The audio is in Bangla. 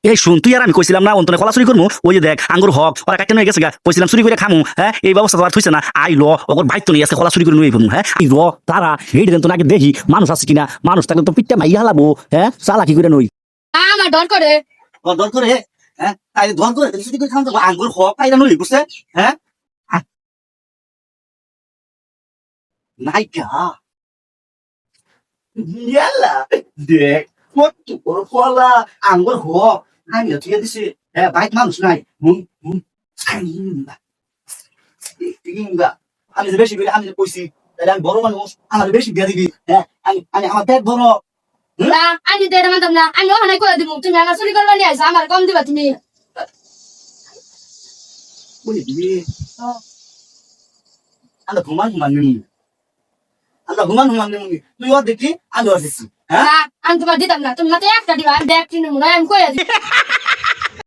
এই শুন তুই আর আমি কইছিলাম না অন্তরে কলা চুরি করবো ওই যে দেখ আঙ্গুর হক ওরা কাটতে নিয়ে গেছে গা কইছিলাম চুরি করে খামু হ্যাঁ এই ব্যবস্থা তো আর থইছে না আই ল ওর ভাই তো নিয়ে আসছে কলা চুরি করে নিয়ে ফেলবো হ্যাঁ এই র তারা এই দেন তো নাকি দেখি মানুষ আছে কিনা মানুষ থাকলে তো পিঠটা মাইয়া হালাবো হ্যাঁ চালাকি করে নই আমার ডর করে ধর করে হ্যাঁ তাই ধর করে চুরি করে খাম তো আঙ্গুর হক পাইরা নই বুঝছে হ্যাঁ নাইকা ইয়ালা দেখ কত বড় ফলা আঙ্গুর হক আমি তো ঠিক দিছি হ্যাঁ বাইক মানুষ নাই হুম হুম আমি যে বেশি করে আমি যে কইছি তাহলে আমি বড় মানুষ আমার বেশি দিয়া দিবি হ্যাঁ আমি আমার পেট বড় না আমি দেড় মানতাম না আমি ওখানে করে দিব তুমি আমার চুরি করবা নিয়ে আসো আমার কম দিবা তুমি বলি দিবি আমরা ঘুমান নিমু আমরা ঘুমান নিমু তুই ওর দেখি আমি ওর দেখছি হ্যাঁ না আমি তোমার দিতাম না তুমি না তো একটা দিবা আমি দেখ চিনি মনে হয় আমি করে দিই